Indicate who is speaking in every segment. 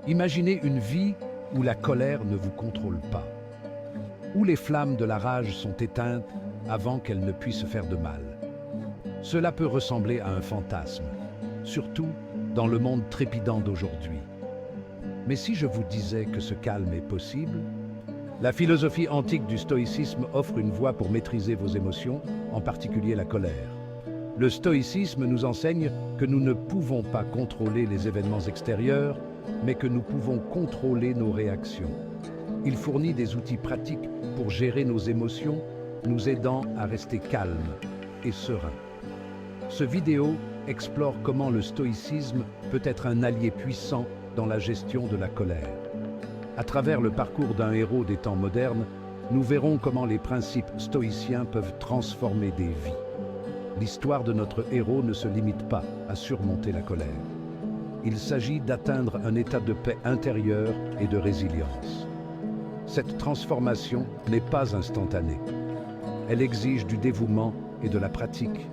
Speaker 1: Imaginez une vie où la colère ne vous contrôle pas, où les flammes de la rage sont éteintes avant qu'elles ne puissent faire de mal. Cela peut ressembler à un fantasme, surtout dans le monde trépidant d'aujourd'hui. Mais si je vous disais que ce calme est possible, la philosophie antique du stoïcisme offre une voie pour maîtriser vos émotions, en particulier la colère. Le stoïcisme nous enseigne que nous ne pouvons pas contrôler les événements extérieurs, mais que nous pouvons contrôler nos réactions. Il fournit des outils pratiques pour gérer nos émotions, nous aidant à rester calmes et sereins. Ce vidéo explore comment le stoïcisme peut être un allié puissant dans la gestion de la colère. À travers le parcours d'un héros des temps modernes, nous verrons comment les principes stoïciens peuvent transformer des vies. L'histoire de notre héros ne se limite pas à surmonter la colère. Il s'agit d'atteindre un état de paix intérieure et de résilience. Cette transformation n'est pas instantanée. Elle exige du dévouement et de la pratique.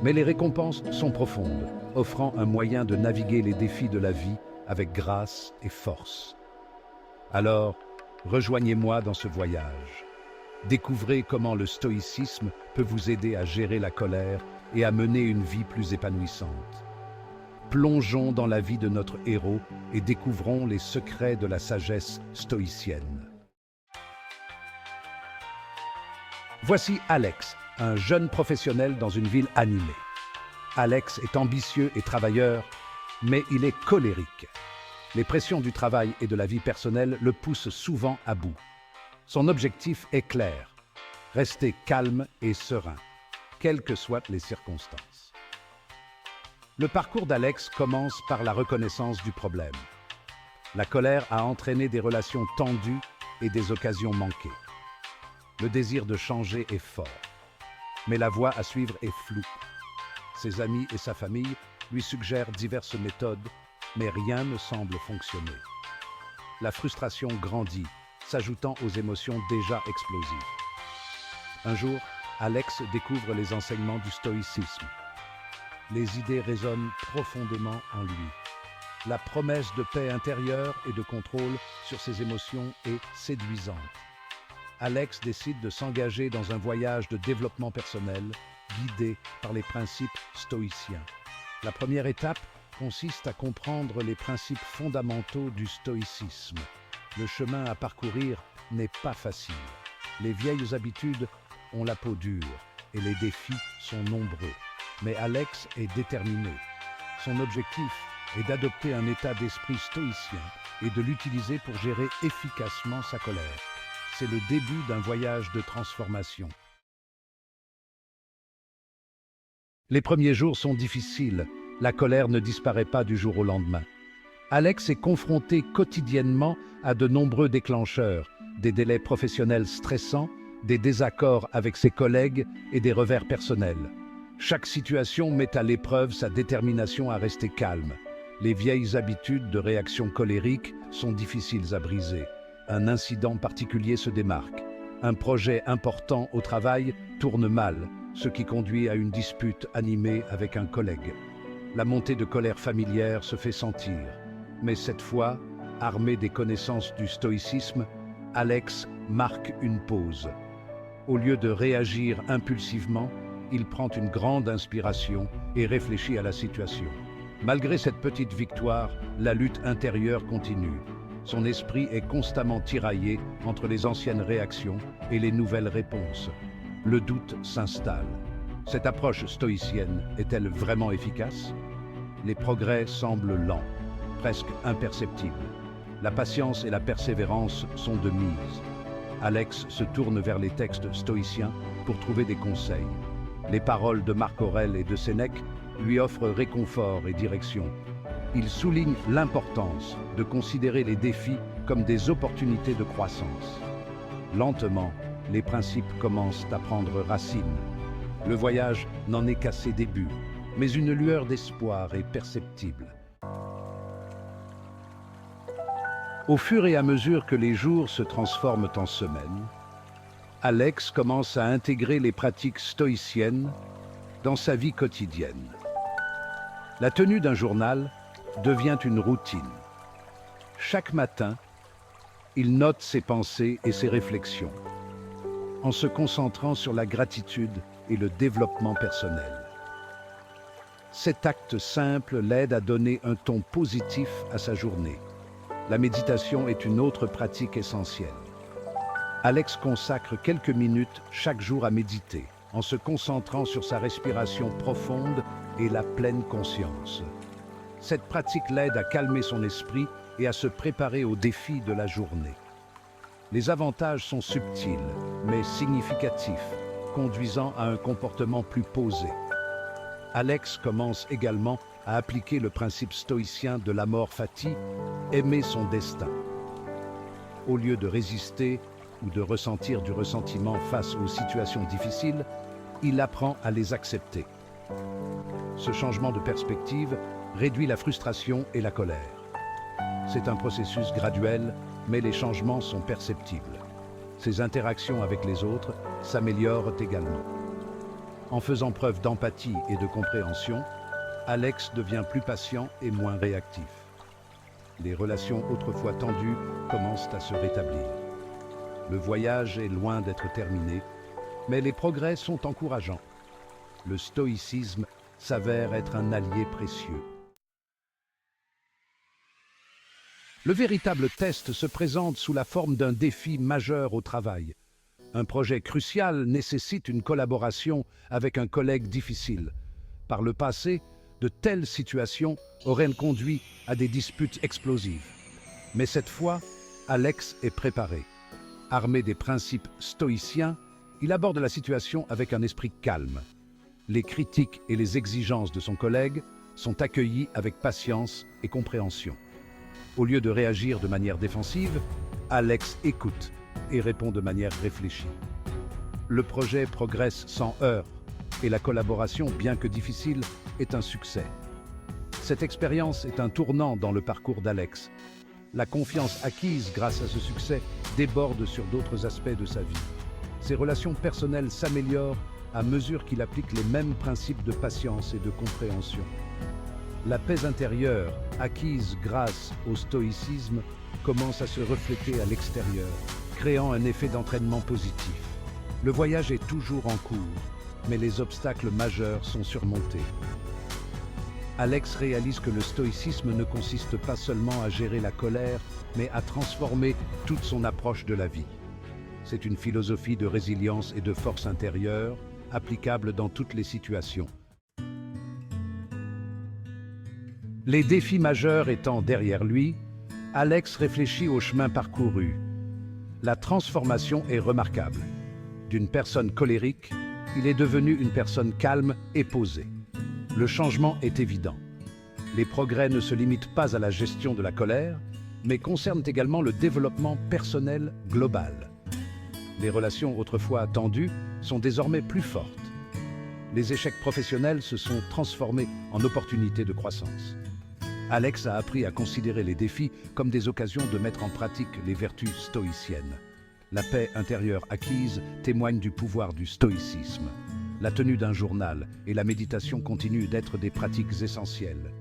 Speaker 1: Mais les récompenses sont profondes, offrant un moyen de naviguer les défis de la vie avec grâce et force. Alors, rejoignez-moi dans ce voyage. Découvrez comment le stoïcisme peut vous aider à gérer la colère et à mener une vie plus épanouissante. Plongeons dans la vie de notre héros et découvrons les secrets de la sagesse stoïcienne. Voici Alex, un jeune professionnel dans une ville animée. Alex est ambitieux et travailleur, mais il est colérique. Les pressions du travail et de la vie personnelle le poussent souvent à bout. Son objectif est clair, rester calme et serein, quelles que soient les circonstances. Le parcours d'Alex commence par la reconnaissance du problème. La colère a entraîné des relations tendues et des occasions manquées. Le désir de changer est fort, mais la voie à suivre est floue. Ses amis et sa famille lui suggèrent diverses méthodes, mais rien ne semble fonctionner. La frustration grandit, s'ajoutant aux émotions déjà explosives. Un jour, Alex découvre les enseignements du stoïcisme. Les idées résonnent profondément en lui. La promesse de paix intérieure et de contrôle sur ses émotions est séduisante. Alex décide de s'engager dans un voyage de développement personnel, guidé par les principes stoïciens. La première étape consiste à comprendre les principes fondamentaux du stoïcisme. Le chemin à parcourir n'est pas facile. Les vieilles habitudes ont la peau dure et les défis sont nombreux. Mais Alex est déterminé. Son objectif est d'adopter un état d'esprit stoïcien et de l'utiliser pour gérer efficacement sa colère. C'est le début d'un voyage de transformation. Les premiers jours sont difficiles. La colère ne disparaît pas du jour au lendemain. Alex est confronté quotidiennement à de nombreux déclencheurs, des délais professionnels stressants, des désaccords avec ses collègues et des revers personnels. Chaque situation met à l'épreuve sa détermination à rester calme. Les vieilles habitudes de réaction colérique sont difficiles à briser. Un incident particulier se démarque. Un projet important au travail tourne mal, ce qui conduit à une dispute animée avec un collègue. La montée de colère familière se fait sentir. Mais cette fois, armé des connaissances du stoïcisme, Alex marque une pause. Au lieu de réagir impulsivement, il prend une grande inspiration et réfléchit à la situation. Malgré cette petite victoire, la lutte intérieure continue. Son esprit est constamment tiraillé entre les anciennes réactions et les nouvelles réponses. Le doute s'installe. Cette approche stoïcienne est-elle vraiment efficace? Les progrès semblent lents, presque imperceptibles. La patience et la persévérance sont de mise. Alex se tourne vers les textes stoïciens pour trouver des conseils. Les paroles de Marc Aurèle et de Sénèque lui offrent réconfort et direction. Il souligne l'importance de considérer les défis comme des opportunités de croissance. Lentement, les principes commencent à prendre racine. Le voyage n'en est qu'à ses débuts, mais une lueur d'espoir est perceptible. Au fur et à mesure que les jours se transforment en semaines, Alex commence à intégrer les pratiques stoïciennes dans sa vie quotidienne. La tenue d'un journal devient une routine. Chaque matin, il note ses pensées et ses réflexions, en se concentrant sur la gratitude et le développement personnel. Cet acte simple l'aide à donner un ton positif à sa journée. La méditation est une autre pratique essentielle. Alex consacre quelques minutes chaque jour à méditer, en se concentrant sur sa respiration profonde et la pleine conscience. Cette pratique l'aide à calmer son esprit et à se préparer aux défis de la journée. Les avantages sont subtils, mais significatifs, conduisant à un comportement plus posé. Alex commence également à appliquer le principe stoïcien de l'amor fati, aimer son destin. Au lieu de résister ou de ressentir du ressentiment face aux situations difficiles, il apprend à les accepter. Ce changement de perspective réduit la frustration et la colère. C'est un processus graduel, mais les changements sont perceptibles. Ses interactions avec les autres s'améliorent également. En faisant preuve d'empathie et de compréhension, Alex devient plus patient et moins réactif. Les relations autrefois tendues commencent à se rétablir. Le voyage est loin d'être terminé, mais les progrès sont encourageants. Le stoïcisme s'avère être un allié précieux. Le véritable test se présente sous la forme d'un défi majeur au travail. Un projet crucial nécessite une collaboration avec un collègue difficile. Par le passé, de telles situations auraient conduit à des disputes explosives. Mais cette fois, Alex est préparé. Armé des principes stoïciens, il aborde la situation avec un esprit calme. Les critiques et les exigences de son collègue sont accueillies avec patience et compréhension. Au lieu de réagir de manière défensive, Alex écoute et répond de manière réfléchie. Le projet progresse sans heurts et la collaboration, bien que difficile, est un succès. Cette expérience est un tournant dans le parcours d'Alex. La confiance acquise grâce à ce succès déborde sur d'autres aspects de sa vie. Ses relations personnelles s'améliorent à mesure qu'il applique les mêmes principes de patience et de compréhension. La paix intérieure, acquise grâce au stoïcisme, commence à se refléter à l'extérieur, créant un effet d'entraînement positif. Le voyage est toujours en cours, mais les obstacles majeurs sont surmontés. Alex réalise que le stoïcisme ne consiste pas seulement à gérer la colère, mais à transformer toute son approche de la vie. C'est une philosophie de résilience et de force intérieure, applicable dans toutes les situations. Les défis majeurs étant derrière lui, Alex réfléchit au chemin parcouru. La transformation est remarquable. D'une personne colérique, il est devenu une personne calme et posée. Le changement est évident. Les progrès ne se limitent pas à la gestion de la colère, mais concernent également le développement personnel global. Les relations autrefois tendues sont désormais plus fortes. Les échecs professionnels se sont transformés en opportunités de croissance. Alex a appris à considérer les défis comme des occasions de mettre en pratique les vertus stoïciennes. La paix intérieure acquise témoigne du pouvoir du stoïcisme. La tenue d'un journal et la méditation continuent d'être des pratiques essentielles.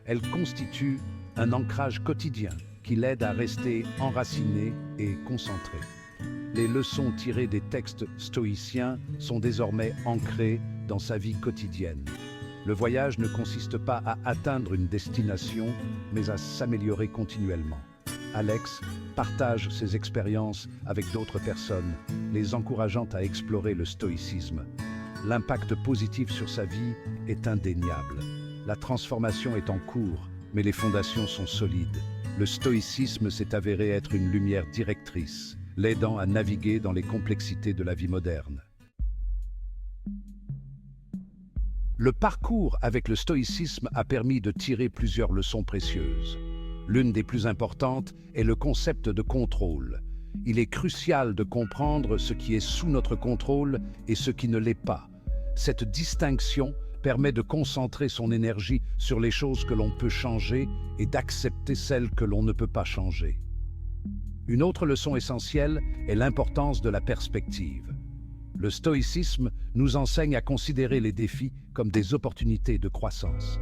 Speaker 1: Elles constituent un ancrage quotidien qui l'aide à rester enraciné et concentré. Les leçons tirées des textes stoïciens sont désormais ancrées dans sa vie quotidienne. Le voyage ne consiste pas à atteindre une destination, mais à s'améliorer continuellement. Alex partage ses expériences avec d'autres personnes, les encourageant à explorer le stoïcisme. L'impact positif sur sa vie est indéniable. La transformation est en cours, mais les fondations sont solides. Le stoïcisme s'est avéré être une lumière directrice, l'aidant à naviguer dans les complexités de la vie moderne. Le parcours avec le stoïcisme a permis de tirer plusieurs leçons précieuses. L'une des plus importantes est le concept de contrôle. Il est crucial de comprendre ce qui est sous notre contrôle et ce qui ne l'est pas. Cette distinction permet de concentrer son énergie sur les choses que l'on peut changer et d'accepter celles que l'on ne peut pas changer. Une autre leçon essentielle est l'importance de la perspective. Le stoïcisme nous enseigne à considérer les défis comme des opportunités de croissance.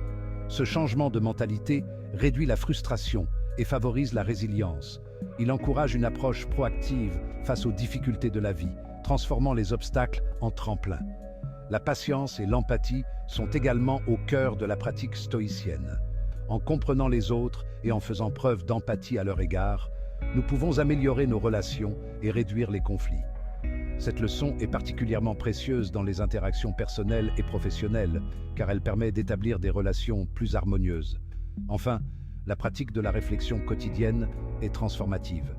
Speaker 1: Ce changement de mentalité réduit la frustration et favorise la résilience. Il encourage une approche proactive face aux difficultés de la vie, transformant les obstacles en tremplins. La patience et l'empathie sont également au cœur de la pratique stoïcienne. En comprenant les autres et en faisant preuve d'empathie à leur égard, nous pouvons améliorer nos relations et réduire les conflits. Cette leçon est particulièrement précieuse dans les interactions personnelles et professionnelles, car elle permet d'établir des relations plus harmonieuses. Enfin, la pratique de la réflexion quotidienne est transformative.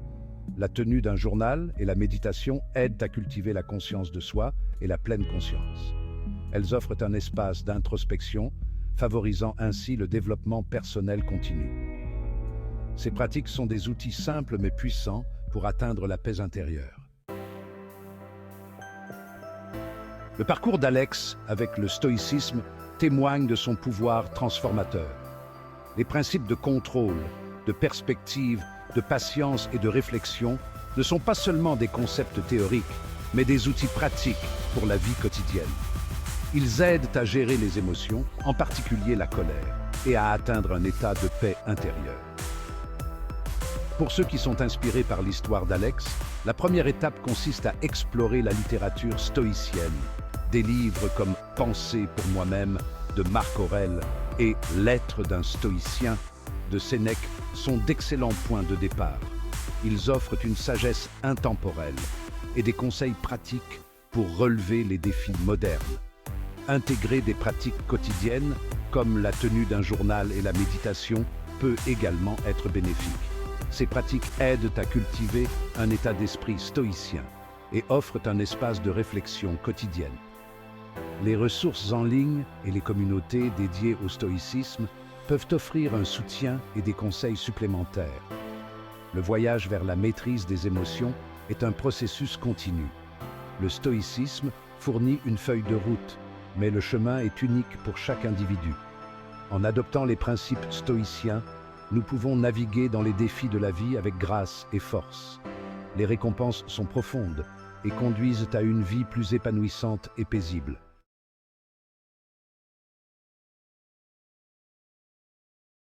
Speaker 1: La tenue d'un journal et la méditation aident à cultiver la conscience de soi et la pleine conscience. Elles offrent un espace d'introspection, favorisant ainsi le développement personnel continu. Ces pratiques sont des outils simples mais puissants pour atteindre la paix intérieure. Le parcours d'Alex avec le stoïcisme témoigne de son pouvoir transformateur. Les principes de contrôle, de perspective, de patience et de réflexion ne sont pas seulement des concepts théoriques, mais des outils pratiques pour la vie quotidienne. Ils aident à gérer les émotions, en particulier la colère, et à atteindre un état de paix intérieure. Pour ceux qui sont inspirés par l'histoire d'Alex, la première étape consiste à explorer la littérature stoïcienne. Des livres comme Pensées pour moi-même de Marc Aurèle et Lettres d'un stoïcien de Sénèque sont d'excellents points de départ. Ils offrent une sagesse intemporelle et des conseils pratiques pour relever les défis modernes. Intégrer des pratiques quotidiennes, comme la tenue d'un journal et la méditation, peut également être bénéfique. Ces pratiques aident à cultiver un état d'esprit stoïcien et offrent un espace de réflexion quotidienne. Les ressources en ligne et les communautés dédiées au stoïcisme peuvent offrir un soutien et des conseils supplémentaires. Le voyage vers la maîtrise des émotions est un processus continu. Le stoïcisme fournit une feuille de route, mais le chemin est unique pour chaque individu. En adoptant les principes stoïciens, nous pouvons naviguer dans les défis de la vie avec grâce et force. Les récompenses sont profondes et conduisent à une vie plus épanouissante et paisible.